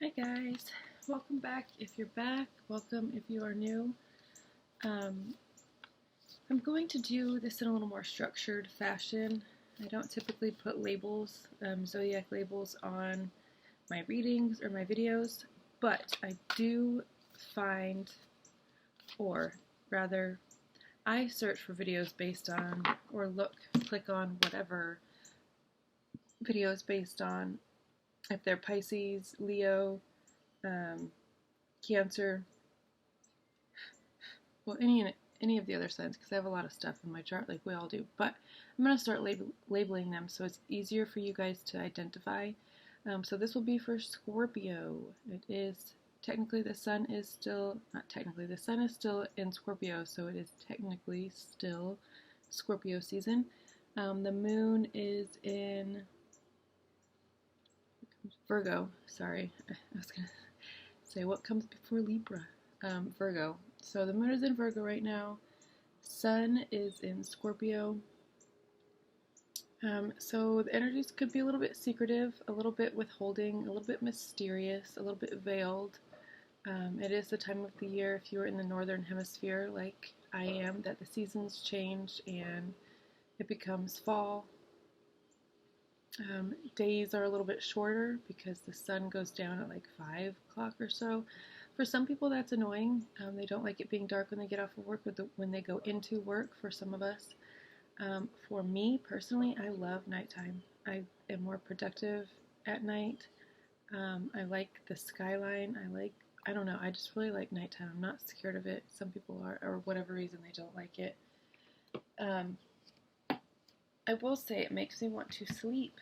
Hi guys, welcome back if you're back, welcome if you are new. I'm going to do this in a little more structured fashion. I don't typically put labels, zodiac labels on my readings or my videos, but I do find, or rather, I search for videos based on, or click on whatever videos based on if they're Pisces, Leo, Cancer, well, any of the other signs, because I have a lot of stuff in my chart like we all do, but I'm going to start labeling them so it's easier for you guys to identify. So this will be for Scorpio. It is, technically the sun is still, not technically, the sun is still in Scorpio, so it is technically still Scorpio season. The moon is in Virgo, sorry, I was going to say what comes before Libra, Virgo. So the moon is in Virgo right now, sun is in Scorpio. So the energies could be a little bit secretive, a little bit withholding, a little bit mysterious, a little bit veiled. It is the time of the year, if you're in the northern hemisphere like I am, that the seasons change and it becomes fall. Days are a little bit shorter because the sun goes down at like 5 o'clock or so. For some people that's annoying. They don't like it being dark when they get off of work, but when they go into work, for some of us. For me personally, I love nighttime. I am more productive at night. I like the skyline. I don't know, I just really like nighttime. I'm not scared of it. Some people are, or whatever reason they don't like it. I will say it makes me want to sleep.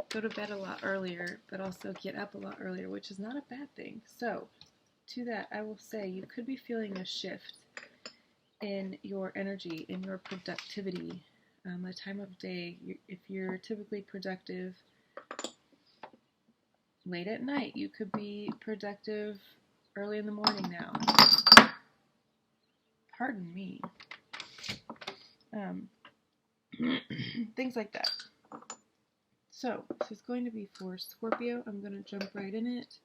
Go to bed a lot earlier, but also get up a lot earlier, which is not a bad thing. So, to that, I will say you could be feeling a shift in your energy, in your productivity. The time of day, if you're typically productive late at night, you could be productive early in the morning now. Pardon me. Things like that. So, this is going to be for Scorpio. I'm going to jump right in it.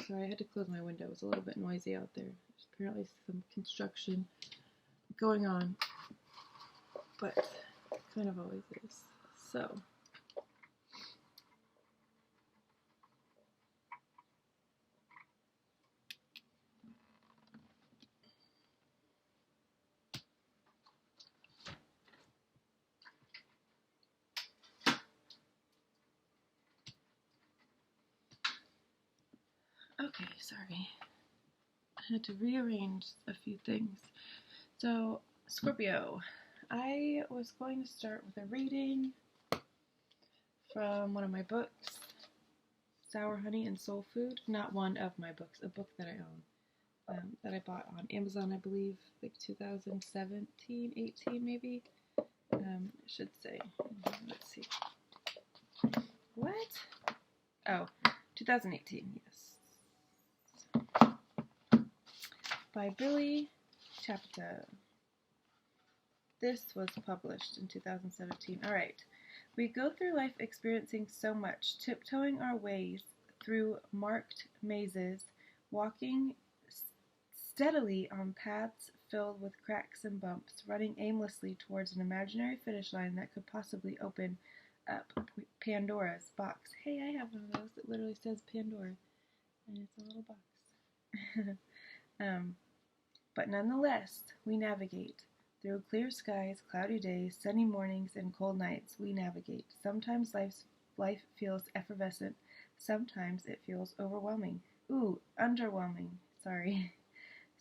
Sorry, I had to close my window. It was a little bit noisy out there. There's apparently some construction going on, but it kind of always is. So, okay, sorry. I had to rearrange a few things. So, Scorpio, I was going to start with a reading from one of my books, Sour Honey and Soul Food. Not one of my books, a book that I own, that I bought on Amazon, I believe, like 2017, 18 maybe. I should say. Let's see. What? Oh, 2018, yes. By Billy Chapter. This was published in 2017. Alright. We go through life experiencing so much, tiptoeing our ways through marked mazes, walking steadily on paths filled with cracks and bumps, running aimlessly towards an imaginary finish line that could possibly open up Pandora's box. Hey, I have one of those that literally says Pandora, and it's a little box. But nonetheless, we navigate. Through clear skies, cloudy days, sunny mornings, and cold nights, we navigate. Sometimes life feels effervescent. Sometimes it feels overwhelming. Ooh, underwhelming. Sorry.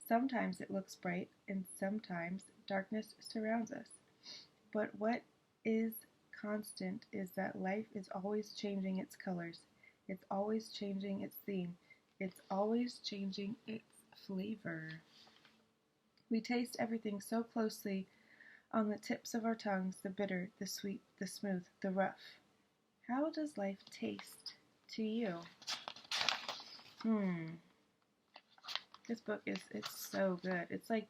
Sometimes it looks bright, and sometimes darkness surrounds us. But what is constant is that life is always changing its colors. It's always changing its theme. It's always changing its flavor. We taste everything so closely on the tips of our tongues, the bitter, the sweet, the smooth, the rough. How does life taste to you? This book it's so good. It's like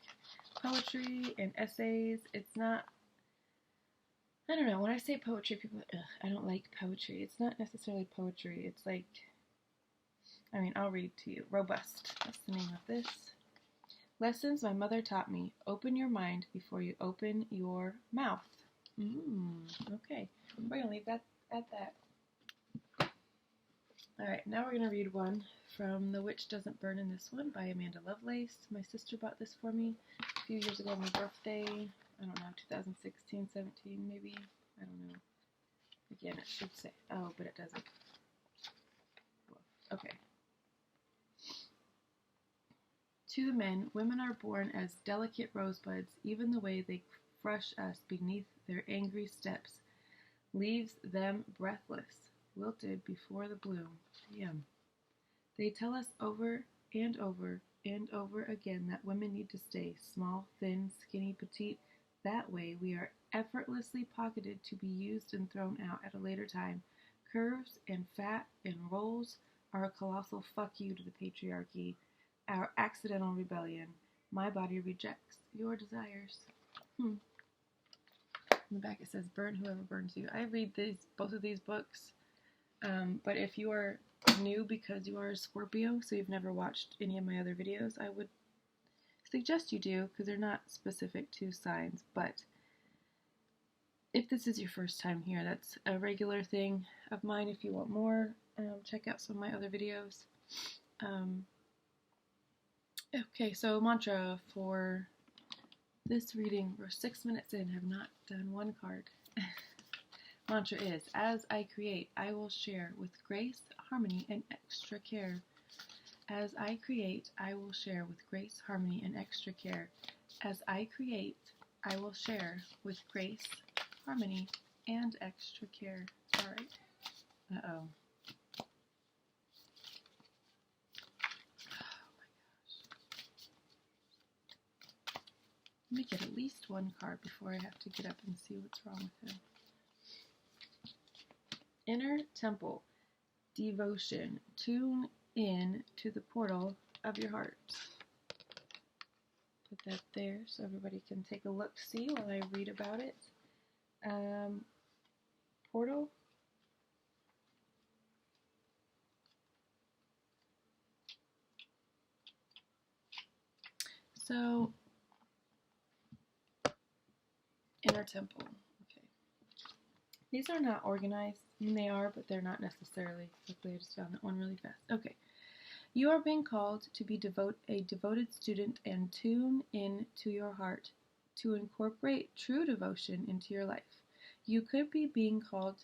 poetry and essays. It's not I don't know, when I say poetry, people are like, ugh, I don't like poetry. It's not necessarily poetry. It's like, I mean, I'll read to you. Robust. That's the name of this. Lessons my mother taught me. Open your mind before you open your mouth. Okay. We're going to leave that at that. Alright, now we're going to read one from The Witch Doesn't Burn in This One by Amanda Lovelace. My sister bought this for me a few years ago on my birthday. I don't know, 2016, 17 maybe. I don't know. Again, it should say, oh, but it doesn't. Okay. To the men, women are born as delicate rosebuds. Even the way they crush us beneath their angry steps leaves them breathless, wilted before the bloom. Damn. They tell us over and over and over again that women need to stay small, thin, skinny, petite. That way we are effortlessly pocketed to be used and thrown out at a later time. Curves and fat and rolls are a colossal fuck you to the patriarchy. Our accidental rebellion. My body rejects your desires. In the back it says, burn whoever burns you. I read both of these books, but if you are new because you are a Scorpio, so you've never watched any of my other videos, I would suggest you do, because they're not specific to signs, but if this is your first time here, that's a regular thing of mine. If you want more, check out some of my other videos. Okay, so mantra for this reading. We're 6 minutes in, have not done one card. Mantra is, as I create, I will share with grace, harmony, and extra care. As I create, I will share with grace, harmony, and extra care. As I create, I will share with grace, harmony, and extra care. Alright. Uh-oh. Let me get at least one card before I have to get up and see what's wrong with him. Inner Temple. Devotion. Tune in to the portal of your heart. Put that there so everybody can take a look-see while I read about it. Portal. So, Inner Temple. Okay. These are not organized. I mean, they are, but they're not necessarily. Luckily, I just found that one really fast. Okay. You are being called to be a devoted student and tune in to your heart to incorporate true devotion into your life. You could be being called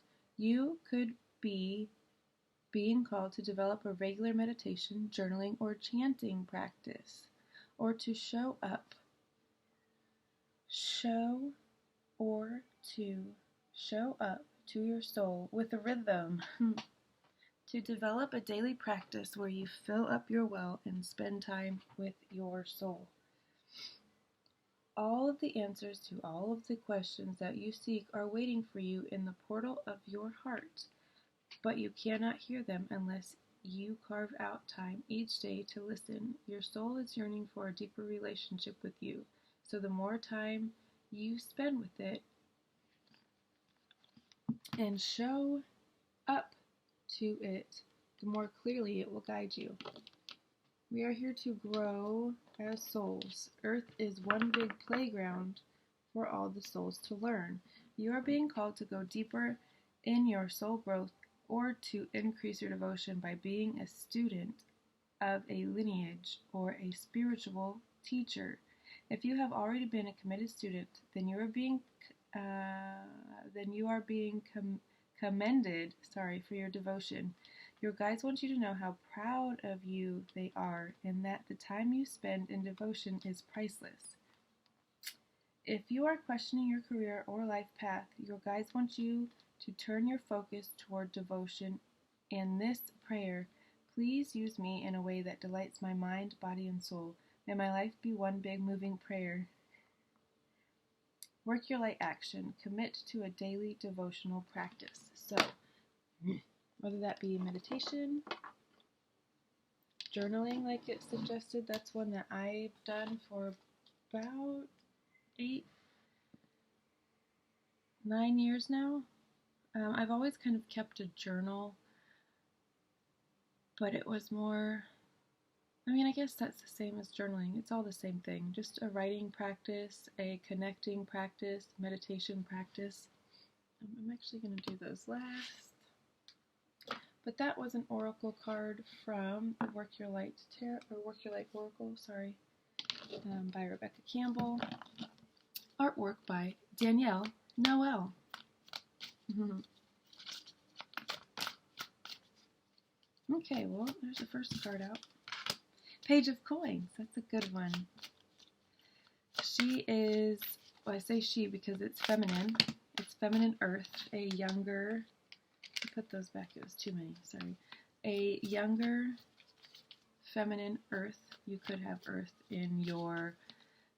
to develop a regular meditation, journaling, or chanting practice, or to show up to your soul with a rhythm. To develop a daily practice where you fill up your well and spend time with your soul. All of the answers to all of the questions that you seek are waiting for you in the portal of your heart, but you cannot hear them unless you carve out time each day to listen. Your soul is yearning for a deeper relationship with you, so the more time you spend with it and show up to it, the more clearly it will guide you. We are here to grow as souls. Earth is one big playground for all the souls to learn. You are being called to go deeper in your soul growth or to increase your devotion by being a student of a lineage or a spiritual teacher. If you have already been a committed student, then you are being commended for your devotion. Your guides want you to know how proud of you they are and that the time you spend in devotion is priceless. If you are questioning your career or life path, your guides want you to turn your focus toward devotion and this prayer. Please use me in a way that delights my mind, body, and soul. May my life be one big moving prayer. Work your light action. Commit to a daily devotional practice. So, whether that be meditation, journaling like it suggested, that's one that I've done for about 9 years now. I've always kind of kept a journal, but it was more, I mean, I guess that's the same as journaling. It's all the same thing. Just a writing practice, a connecting practice, meditation practice. I'm actually going to do those last. But that was an oracle card from Work Your Light Tarot, or Work Your Light Oracle, sorry, by Rebecca Campbell. Artwork by Danielle Noel. Okay, well, there's the first card out. Page of Coins. That's a good one. She is, well, I say she because it's feminine. It's feminine earth, a younger, I put those back, it was too many, sorry. A younger feminine earth. You could have earth in your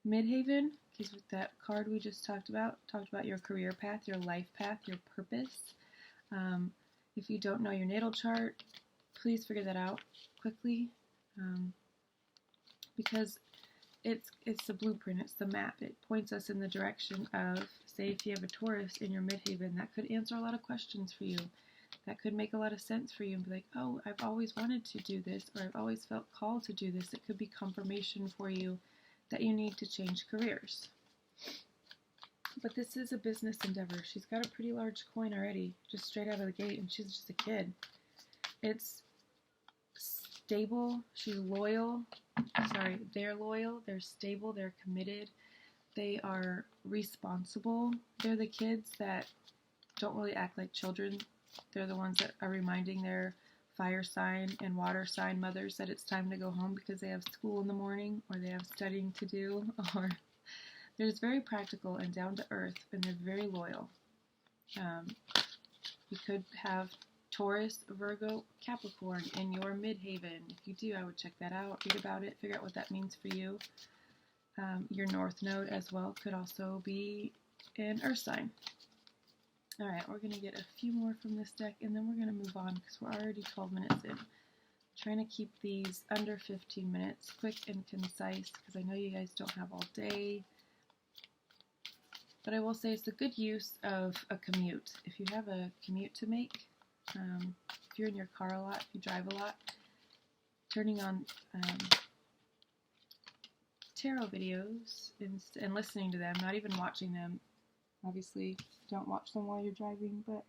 midhaven, because with that card we just talked about your career path, your life path, your purpose. If you don't know your natal chart, please figure that out quickly, because it's the blueprint, it's the map. It points us in the direction of, say if you have a Taurus in your midhaven, that could answer a lot of questions for you. That could make a lot of sense for you and be like, oh, I've always wanted to do this, or I've always felt called to do this. It could be confirmation for you that you need to change careers. But this is a business endeavor. She's got a pretty large coin already, just straight out of the gate, and she's just a kid. It's stable. She's loyal. Sorry, they're loyal. They're stable. They're committed. They are responsible. They're the kids that don't really act like children. They're the ones that are reminding their fire sign and water sign mothers that it's time to go home because they have school in the morning, or they have studying to do, or they're just very practical and down to earth, and they're very loyal. You could have Taurus, Virgo, Capricorn in your midhaven. If you do, I would check that out, read about it, figure out what that means for you. Your North Node as well could also be an Earth sign. Alright, we're going to get a few more from this deck, and then we're going to move on because we're already 12 minutes in. I'm trying to keep these under 15 minutes, quick and concise, because I know you guys don't have all day. But I will say it's a good use of a commute. If you have a commute to make, if you're in your car a lot, if you drive a lot, turning on tarot videos and listening to them, not even watching them. Obviously, don't watch them while you're driving, but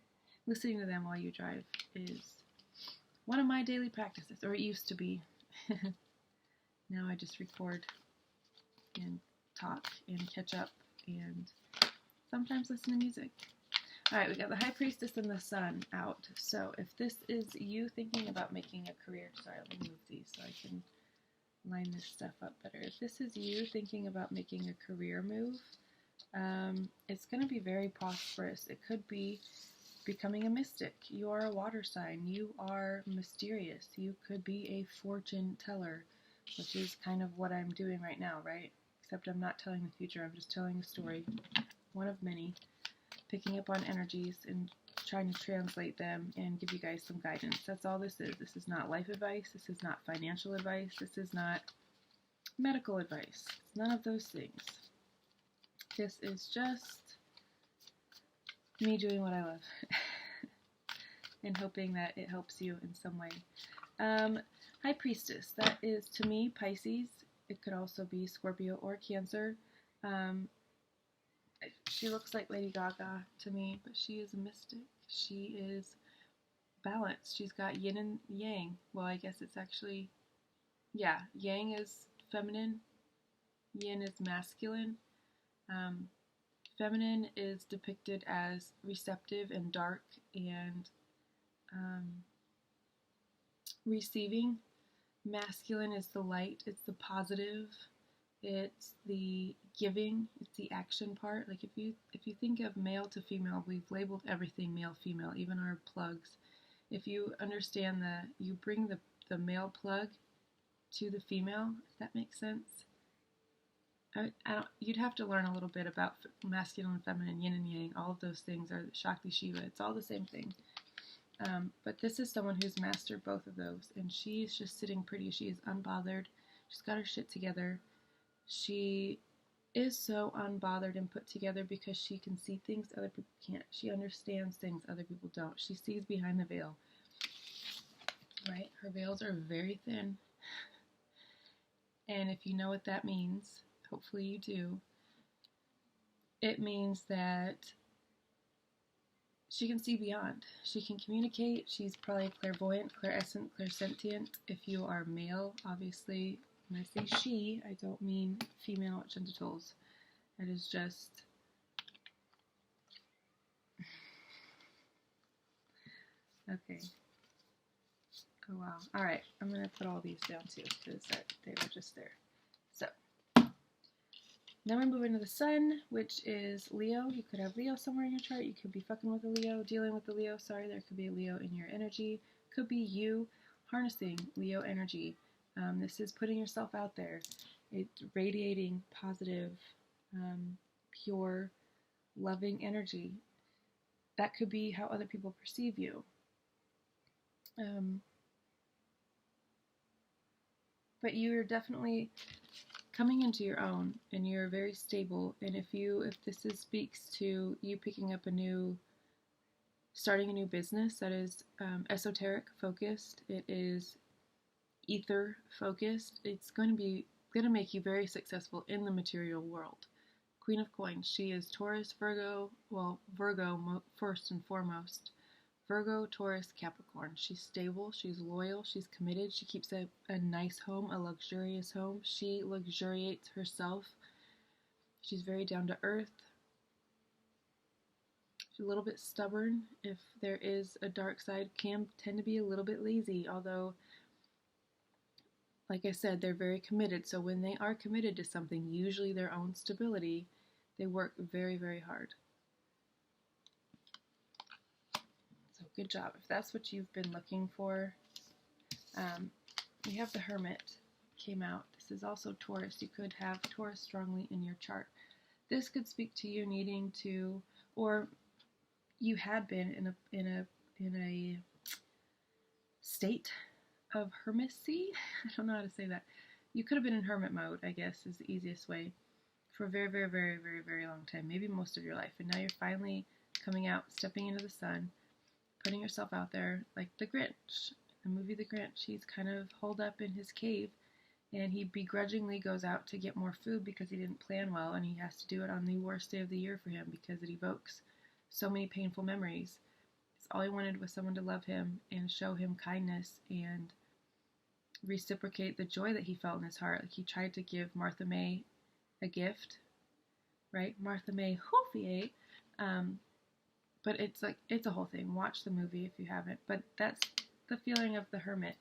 listening to them while you drive is one of my daily practices, or it used to be. Now I just record and talk and catch up and sometimes listen to music. Alright, we got the High Priestess and the Sun out. So if this is you thinking about making a career, sorry, let me move these so I can line this stuff up better. If this is you thinking about making a career move, it's going to be very prosperous. It could be becoming a mystic. You are a water sign. You are mysterious. You could be a fortune teller, which is kind of what I'm doing right now, right? Except I'm not telling the future. I'm just telling a story, one of many, picking up on energies and trying to translate them and give you guys some guidance. That's all this is. This is not life advice. This is not financial advice. This is not medical advice. It's none of those things. This is just me doing what I love and hoping that it helps you in some way. High Priestess, that is to me Pisces. It could also be Scorpio or Cancer. She looks like Lady Gaga to me, but she is a mystic. She is balanced. She's got yin and yang. Well, I guess it's actually, yeah, yang is feminine, yin is masculine. Feminine is depicted as receptive and dark and receiving. Masculine is the light, it's the positive, it's the giving, it's the action part. Like if you think of male to female, we've labeled everything male, female, even our plugs. If you understand you bring the male plug to the female, if that makes sense. You'd have to learn a little bit about masculine and feminine, yin and yang. All of those things are Shakti, Shiva. It's all the same thing. But this is someone who's mastered both of those, and she's just sitting pretty. She is unbothered. She's got her shit together. She is so unbothered and put together because she can see things other people can't. She understands things other people don't. She sees behind the veil, right? Her veils are very thin. And if you know what that means, hopefully you do, it means that she can see beyond. She can communicate. She's probably clairvoyant, clairescent, clairsentient. If you are male, obviously, when I say she, I don't mean female genitals. It is just... Okay. Oh, wow. All right. I'm going to put all these down, too, because they were just there. So, now we're moving to the sun, which is Leo. You could have Leo somewhere in your chart. You could be fucking with a Leo, dealing with a Leo. Sorry, there could be a Leo in your energy. Could be you harnessing Leo energy. This is putting yourself out there. It's radiating positive, pure, loving energy. That could be how other people perceive you. But you're definitely coming into your own, and you're very stable. And if this speaks to you picking up starting a new business that is esoteric focused, it is ether focused, it's going to make you very successful in the material world. Queen of Coins, she is Taurus, Virgo, well, Virgo first and foremost. Virgo, Taurus, Capricorn. She's stable, she's loyal, she's committed, she keeps a nice home, a luxurious home. She luxuriates herself. She's very down to earth. She's a little bit stubborn. If there is a dark side, can tend to be a little bit lazy, although, like I said, they're very committed. So when they are committed to something, usually their own stability, they work very, very hard. Good job. If that's what you've been looking for, we have the Hermit came out. This is also Taurus. You could have Taurus strongly in your chart. This could speak to you needing to, or you had been in a state of hermitacy. I don't know how to say that. You could have been in hermit mode, I guess, is the easiest way, for a very, very, very, very, very long time, maybe most of your life. And now you're finally coming out, stepping into the sun, putting yourself out there, like the Grinch. The movie The Grinch, he's kind of holed up in his cave, and he begrudgingly goes out to get more food because he didn't plan well, and he has to do it on the worst day of the year for him because it evokes so many painful memories. All he wanted was someone to love him and show him kindness and reciprocate the joy that he felt in his heart. Like, he tried to give Martha May a gift, right? Martha May Hofier. But it's a whole thing. Watch the movie if you haven't. But that's the feeling of the Hermit.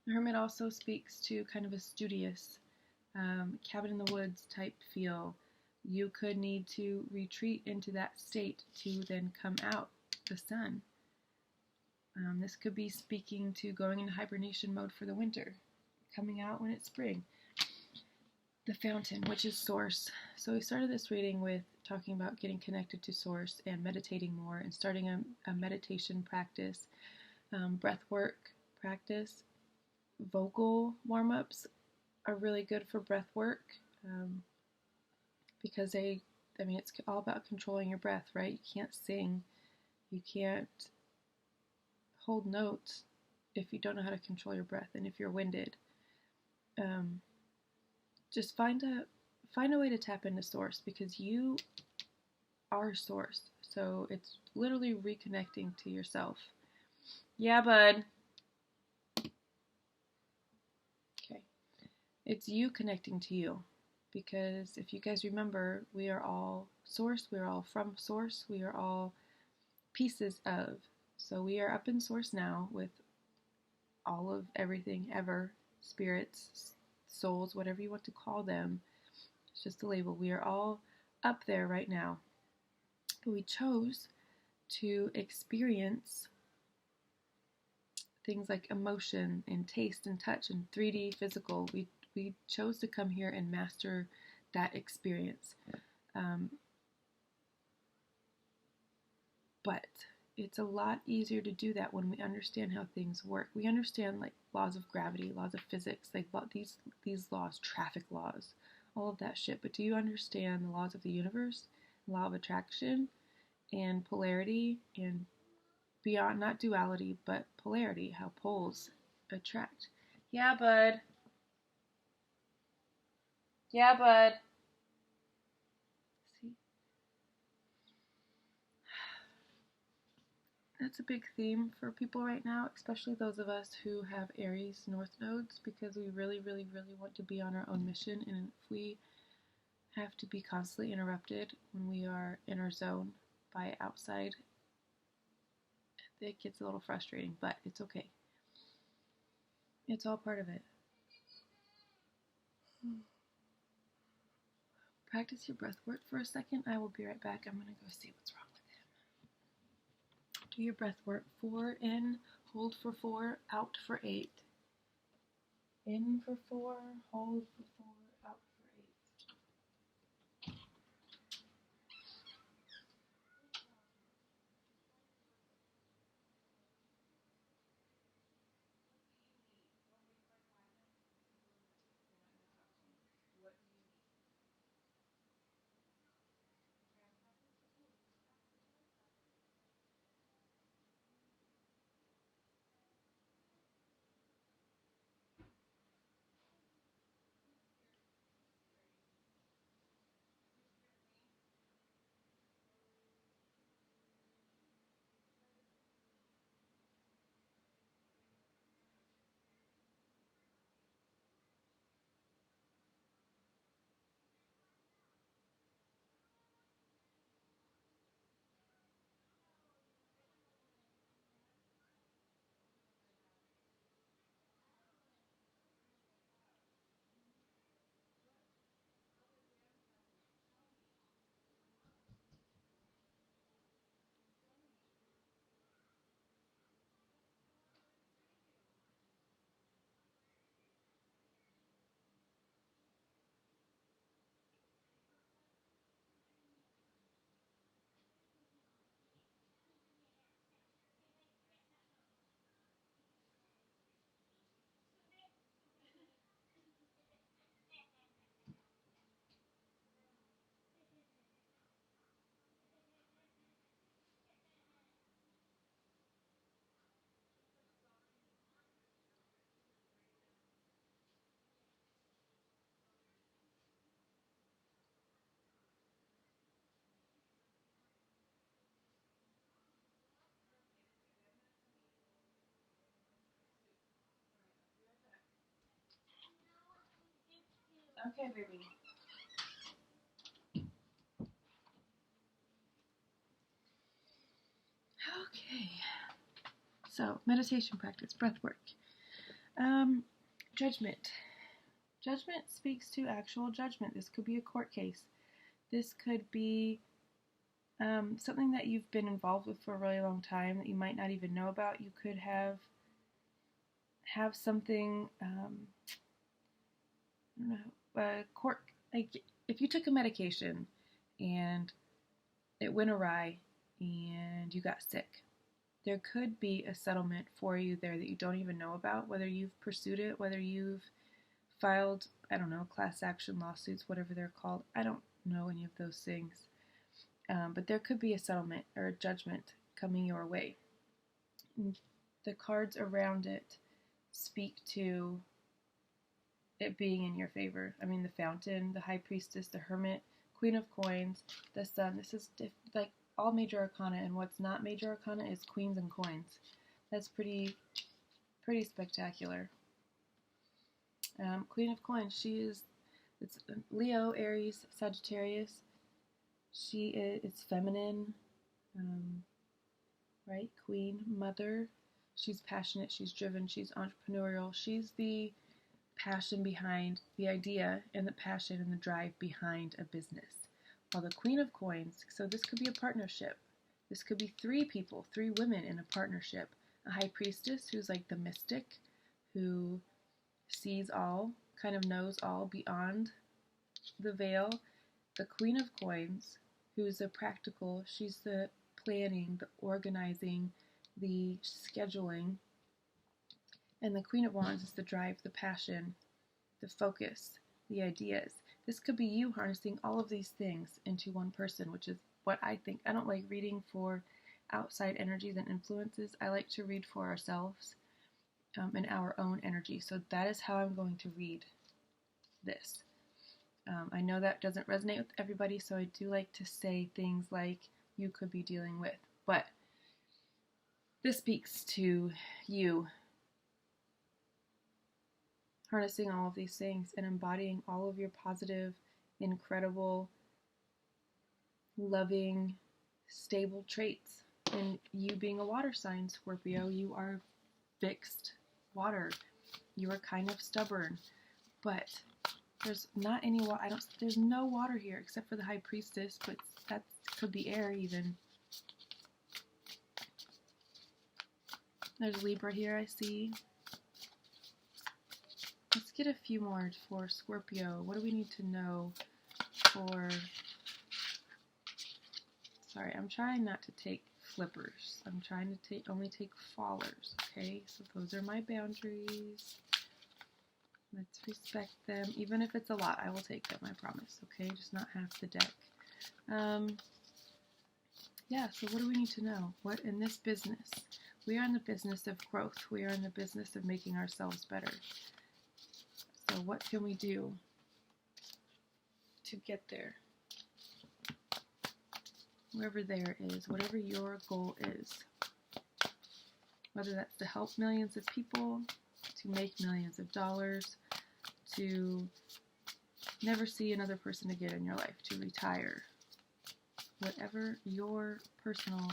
The Hermit also speaks to kind of a studious, cabin in the woods type feel. You could need to retreat into that state to then come out the sun. This could be speaking to going into hibernation mode for the winter, coming out when it's spring. The Fountain, which is Source. So we started this reading with talking about getting connected to Source and meditating more and starting a meditation practice, breath work practice. Vocal warm-ups are really good for breath work because it's all about controlling your breath, right? You can't sing, you can't hold notes if you don't know how to control your breath and if you're winded. Just find a way to tap into Source, because you are Source. So it's literally reconnecting to yourself. Yeah, bud. Okay. It's you connecting to you. Because if you guys remember, we are all Source. We are all from Source. We are all pieces of. So we are up in Source now with all of everything ever. Spirits, souls, whatever you want to call them. It's just a label. We are all up there right now. But we chose to experience things like emotion and taste and touch and 3D physical. We chose to come here and master that experience. But it's a lot easier to do that when we understand how things work. We understand like laws of gravity, laws of physics, like these laws, traffic laws, all of that shit. But do you understand the laws of the universe, law of attraction, and polarity, and beyond, not duality, but polarity, how poles attract? Yeah, bud. Yeah, bud. See? That's a big theme for people right now, especially those of us who have Aries North nodes, because we really, really, really want to be on our own mission, and if we have to be constantly interrupted when we are in our zone by outside, it gets a little frustrating, but it's okay. It's all part of it. Practice your breath work for a second. I will be right back. I'm going to go see what's wrong with him. Do your breath work. 4 in, hold for 4, out for 8. In for 4, hold for 4, out for 8. Okay, baby. Okay. So, meditation practice, breath work. Judgment. Judgment speaks to actual judgment. This could be a court case. This could be something that you've been involved with for a really long time that you might not even know about. You could have something, I don't know, court, like if you took a medication and it went awry and you got sick, there could be a settlement for you there that you don't even know about, whether you've pursued it, whether you've filed, I don't know, class action lawsuits, whatever they're called. I don't know any of those things. But there could be a settlement or a judgment coming your way. The cards around it speak to it being in your favor. I mean, the Fountain, the High Priestess, the Hermit, Queen of Coins, the Sun. This is like all major arcana, and what's not major arcana is Queens and Coins. That's pretty spectacular. Queen of Coins, it's Leo, Aries, Sagittarius. It's feminine, right? Queen, mother. She's passionate, she's driven, she's entrepreneurial. She's the passion behind the idea and the passion and the drive behind a business. While the Queen of Coins, so this could be a partnership. This could be 3 people, 3 women in a partnership. A High Priestess who's like the mystic, who sees all, kind of knows all beyond the veil. The Queen of Coins, who's the practical, she's the planning, the organizing, the scheduling. And the Queen of Wands is the drive, the passion, the focus, the ideas. This could be you harnessing all of these things into one person, which is what I think. I don't like reading for outside energies and influences. I like to read for ourselves in our own energy. So that is how I'm going to read this. I know that doesn't resonate with everybody, so I do like to say things like you could be dealing with. But this speaks to you harnessing all of these things and embodying all of your positive, incredible, loving, stable traits. And you being a water sign, Scorpio, you are fixed water. You are kind of stubborn, but there's not any water. There's no water here except for the High Priestess, but that could be air even. There's Libra here, I see. Let's get a few more for Scorpio. What do we need to know for... Sorry, I'm trying not to take flippers. I'm trying to only take fallers, okay? So those are my boundaries. Let's respect them. Even if it's a lot, I will take them, I promise, okay? Just not half the deck. Yeah, so what do we need to know? What in this business? We are in the business of growth. We are in the business of making ourselves better. So what can we do to get there? Wherever there is, whatever your goal is. Whether that's to help millions of people, to make millions of dollars, to never see another person again in your life, to retire. Whatever your personal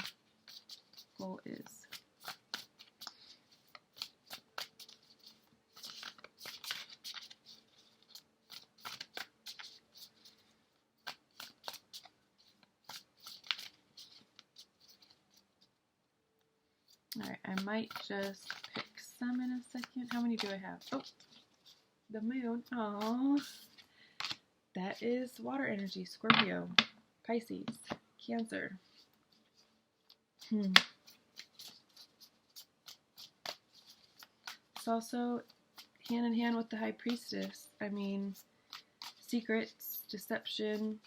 goal is. Alright, I might just pick some in a second. How many do I have? Oh, the moon. Aww. That is water energy. Scorpio, Pisces, Cancer. It's also hand in hand with the High Priestess. I mean, secrets, deception,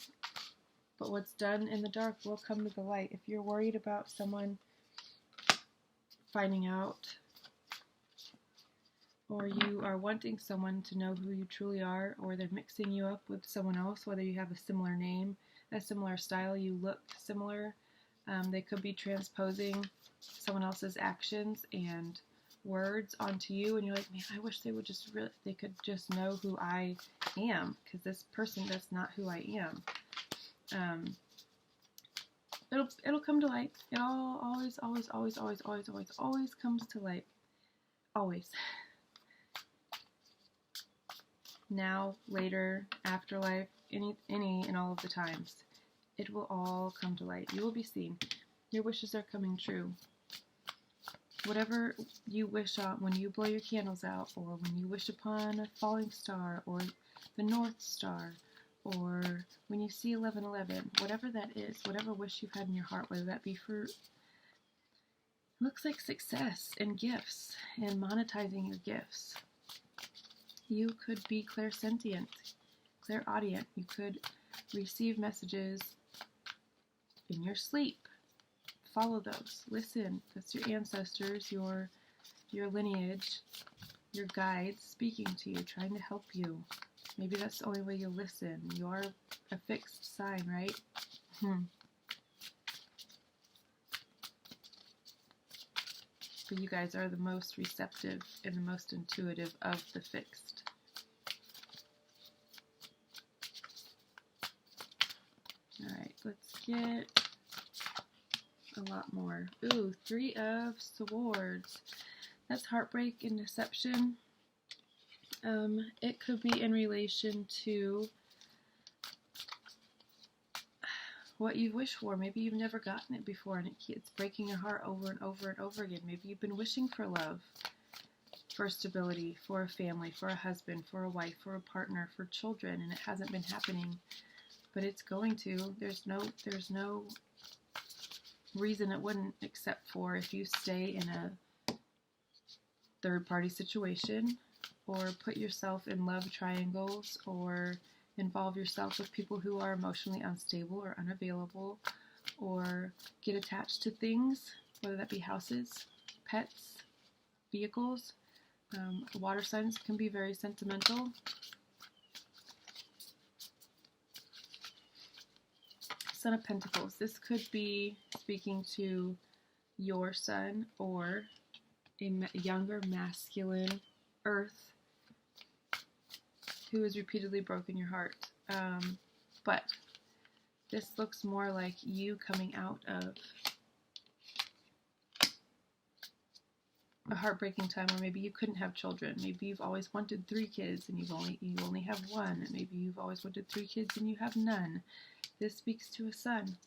but what's done in the dark will come to the light. If you're worried about someone finding out, or you are wanting someone to know who you truly are, or they're mixing you up with someone else, whether you have a similar name, a similar style, you look similar, they could be transposing someone else's actions and words onto you, and you're like, man, I wish they would just they could just know who I am, because this person, that's not who I am. It'll come to light. It always comes to light. Always. Now, later, afterlife, any and all of the times, it will all come to light. You will be seen. Your wishes are coming true. Whatever you wish on when you blow your candles out, or when you wish upon a falling star, or the North Star, or when you see 1111, whatever that is, whatever wish you've had in your heart, whether that be for, looks like success and gifts and monetizing your gifts. You could be clairsentient, clairaudient. You could receive messages in your sleep. Follow those. Listen. That's your ancestors, your lineage, your guides speaking to you, trying to help you. Maybe that's the only way you'll listen. You are a fixed sign, right? But you guys are the most receptive and the most intuitive of the fixed. Alright, let's get a lot more. Ooh, 3 of Swords. That's Heartbreak and Deception. It could be in relation to what you wish for. Maybe you've never gotten it before and it's breaking your heart over and over and over again. Maybe you've been wishing for love, for stability, for a family, for a husband, for a wife, for a partner, for children, and it hasn't been happening, but it's going to. There's no reason it wouldn't, except for if you stay in a third-party situation, or put yourself in love triangles, or involve yourself with people who are emotionally unstable or unavailable, or get attached to things, whether that be houses, pets, vehicles. Water signs can be very sentimental. Son of Pentacles. This could be speaking to your son or a younger masculine earth who has repeatedly broken your heart. But this looks more like you coming out of a heartbreaking time, or maybe you couldn't have children. Maybe you've always wanted 3 kids and you only have 1. And maybe you've always wanted 3 kids and you have none. This speaks to a son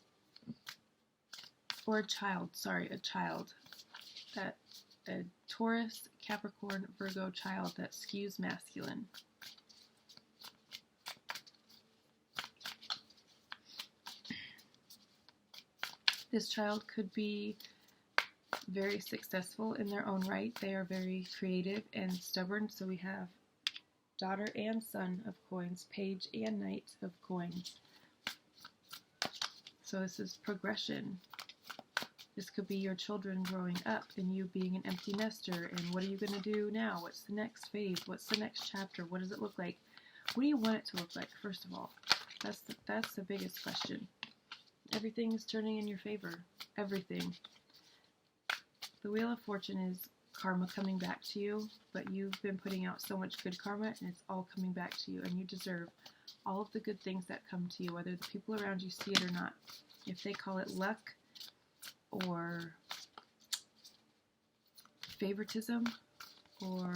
or a child. Sorry, a child. That a Taurus, Capricorn, Virgo child that skews masculine. This child could be very successful in their own right. They are very creative and stubborn. So we have daughter and son of coins, page and knight of coins. So this is progression. This could be your children growing up and you being an empty nester. And what are you going to do now? What's the next phase? What's the next chapter? What does it look like? What do you want it to look like, first of all? That's the biggest question. Everything is turning in your favor. Everything. The Wheel of Fortune is karma coming back to you, but you've been putting out so much good karma and it's all coming back to you, and you deserve all of the good things that come to you, whether the people around you see it or not. If they call it luck or favoritism, or,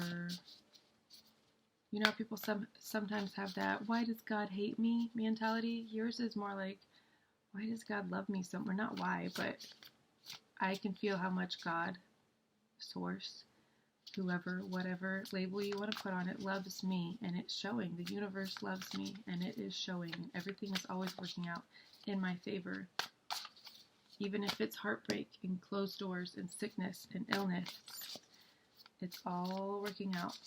you know, people sometimes have that, why does God hate me mentality. Yours is more like, why does God love me so much? Not why, but I can feel how much God, source, whoever, whatever label you want to put on it, loves me, and it's showing. The universe loves me, and it is showing, and everything is always working out in my favor. Even if it's heartbreak and closed doors and sickness and illness, it's all working out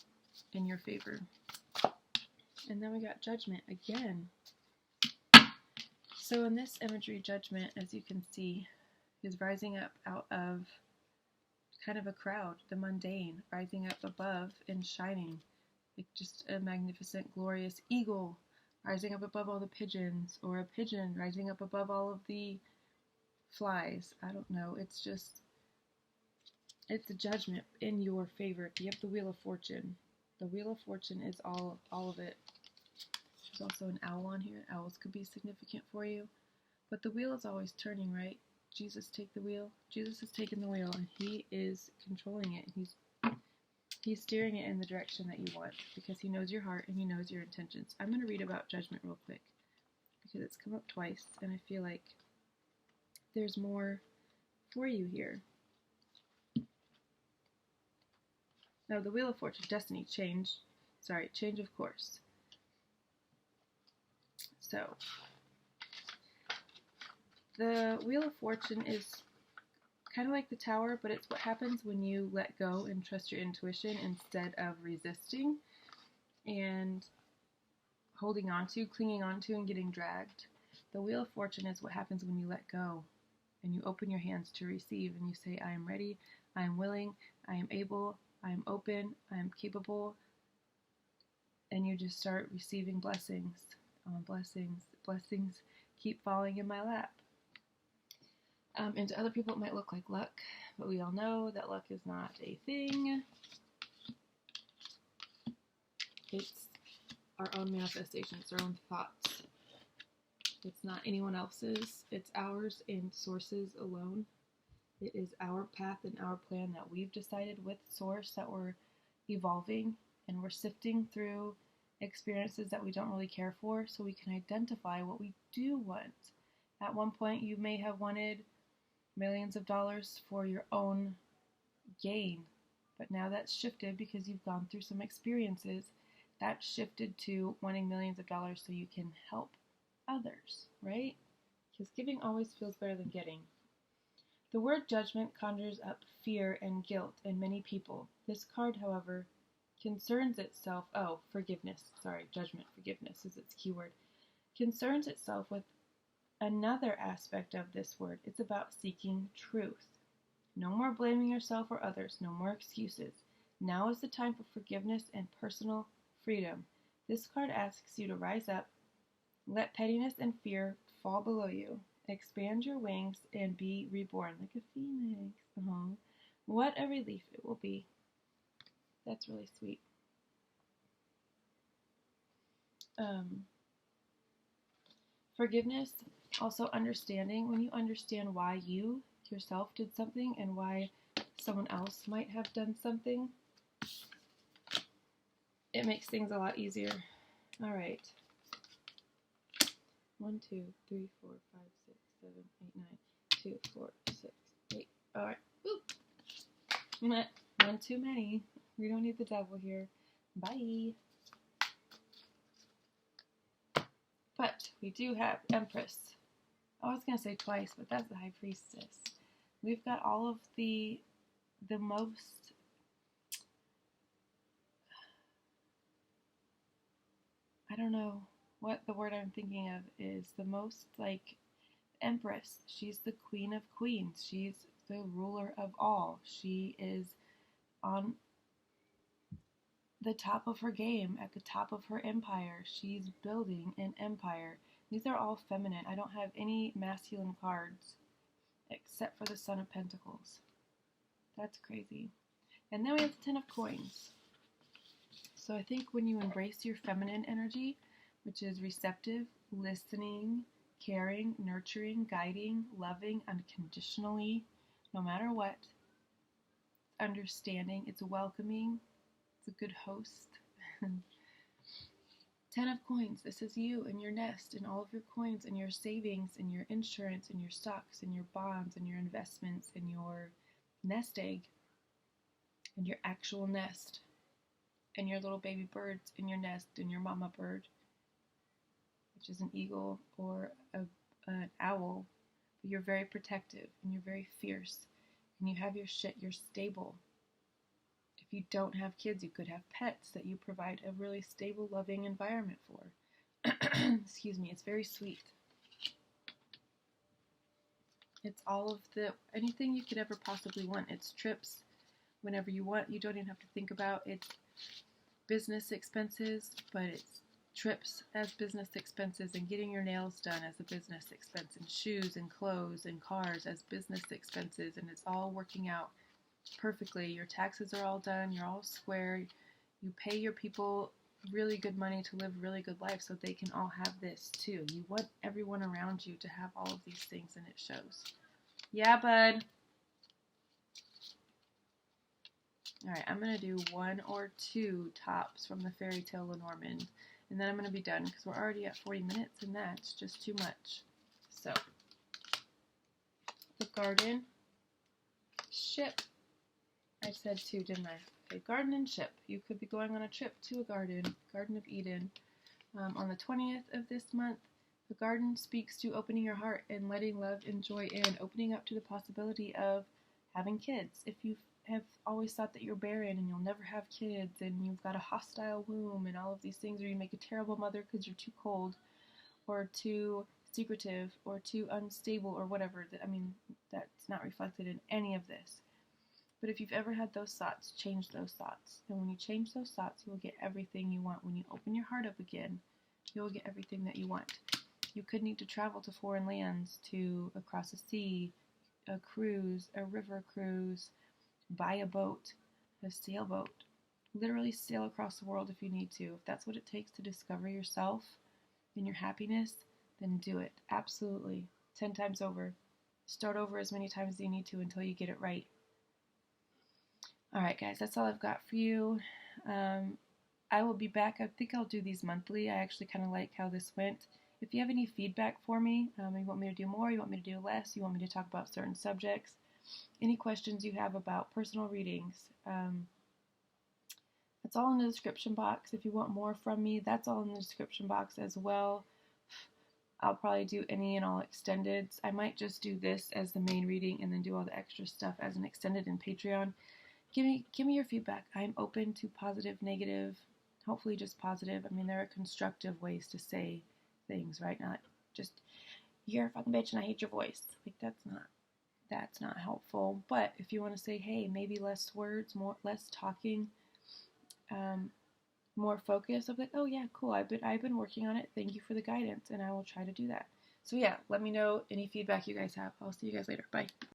in your favor. And then we got Judgment again. So in this imagery, Judgment, as you can see, is rising up out of kind of a crowd, the mundane, rising up above and shining, like just a magnificent, glorious eagle rising up above all the pigeons, or a pigeon rising up above all of the flies. I don't know. It's just, it's a judgment in your favor. You have the Wheel of Fortune. The Wheel of Fortune is all of it. There's also an owl on here. Owls could be significant for you. But the wheel is always turning, right? Jesus, take the wheel. Jesus has taken the wheel, and he is controlling it. He's steering it in the direction that you want, because he knows your heart and he knows your intentions. I'm going to read about Judgment real quick, because it's come up twice, and I feel like there's more for you here. Now, the Wheel of Fortune, Destiny, change of course. So, the Wheel of Fortune is kind of like the Tower, but it's what happens when you let go and trust your intuition instead of resisting and holding on to, clinging on to, and getting dragged. The Wheel of Fortune is what happens when you let go and you open your hands to receive, and you say, I am ready, I am willing, I am able, I am open, I am capable, and you just start receiving blessings on blessings. Blessings keep falling in my lap. And to other people it might look like luck, but we all know that luck is not a thing. It's our own manifestation, it's our own thoughts. It's not anyone else's, it's ours and Source's alone. It is our path and our plan that we've decided with Source, that we're evolving and we're sifting through experiences that we don't really care for, so we can identify what we do want. At one point you may have wanted millions of dollars for your own gain, but now that's shifted because you've gone through some experiences. That's shifted to wanting millions of dollars so you can help others, right? Because giving always feels better than getting. The word Judgment conjures up fear and guilt in many people. This card, however, concerns itself, forgiveness, Judgment, forgiveness is its keyword. concerns itself with another aspect of this word. It's about seeking truth. No more blaming yourself or others. No more excuses. Now is the time for forgiveness and personal freedom. This card asks you to rise up, let pettiness and fear fall below you, expand your wings, and be reborn like a phoenix. What a relief it will be. That's really sweet. Forgiveness, also understanding. When you understand why you yourself did something and why someone else might have done something, it makes things a lot easier. All right. 1, 2, 3, 4, 5, 6, 7, 8, 9. 2, 4, 6, 8. All right. Oop. One too many. We don't need the devil here. Bye. But we do have Empress. I was going to say twice, but that's the High Priestess. We've got all of the most, I don't know what the word I'm thinking of is, the most like Empress. She's the Queen of Queens. She's the ruler of all. She is on the top of her game, at the top of her empire. She's building an empire. These are all feminine. I don't have any masculine cards except for the Son of Pentacles. That's crazy. And then we have the Ten of Coins. So I think when you embrace your feminine energy, which is receptive, listening, caring, nurturing, guiding, loving unconditionally, no matter what, understanding, it's welcoming, it's a good host. 10 of Coins, this is you and your nest and all of your coins and your savings and your insurance and your stocks and your bonds and your investments and your nest egg and your actual nest and your little baby birds in your nest and your mama bird, which is an eagle or an owl. But you're very protective and you're very fierce and you have your shit, you're stable. If you don't have kids, you could have pets that you provide a really stable, loving environment for. Excuse me, it's very sweet. It's all of anything you could ever possibly want. It's trips whenever you want. You don't even have to think about it's business expenses, but it's trips as business expenses and getting your nails done as a business expense and shoes and clothes and cars as business expenses, and it's all working out perfectly. Your taxes are all done. You're all square. You pay your people really good money to live a really good life so they can all have this too. You want everyone around you to have all of these things, and it shows. Yeah, bud. Alright, I'm going to do 1 or 2 tops from the Fairy Tale Lenormand, and then I'm going to be done because we're already at 40 minutes and that's just too much. So, the garden, ship. I said 2, didn't I? Okay, garden and ship. You could be going on a trip to a garden, Garden of Eden. On the 20th of this month, the garden speaks to opening your heart and letting love and joy in, opening up to the possibility of having kids. If you have always thought that you're barren and you'll never have kids and you've got a hostile womb and all of these things, or you make a terrible mother because you're too cold or too secretive or too unstable or whatever, that's not reflected in any of this. But if you've ever had those thoughts, change those thoughts. And when you change those thoughts, you will get everything you want. When you open your heart up again, you will get everything that you want. You could need to travel to foreign lands, to across a sea, a cruise, a river cruise, buy a boat, a sailboat. Literally sail across the world if you need to. If that's what it takes to discover yourself and your happiness, then do it. Absolutely. 10 times over. Start over as many times as you need to until you get it right. Alright guys, that's all I've got for you. I will be back. I think I'll do these monthly. I actually kind of like how this went. If you have any feedback for me, you want me to do more, you want me to do less, you want me to talk about certain subjects, any questions you have about personal readings, that's all in the description box. If you want more from me, that's all in the description box as well. I'll probably do any and all extendeds. I might just do this as the main reading and then do all the extra stuff as an extended in Patreon. Give me your feedback. I'm open to positive, negative, hopefully just positive. There are constructive ways to say things, right? Not just, you're a fucking bitch and I hate your voice. Like, that's not helpful. But if you want to say, hey, maybe less words, less talking, more focus of like, oh yeah, cool, I've been working on it. Thank you for the guidance, and I will try to do that. So yeah, let me know any feedback you guys have. I'll see you guys later. Bye.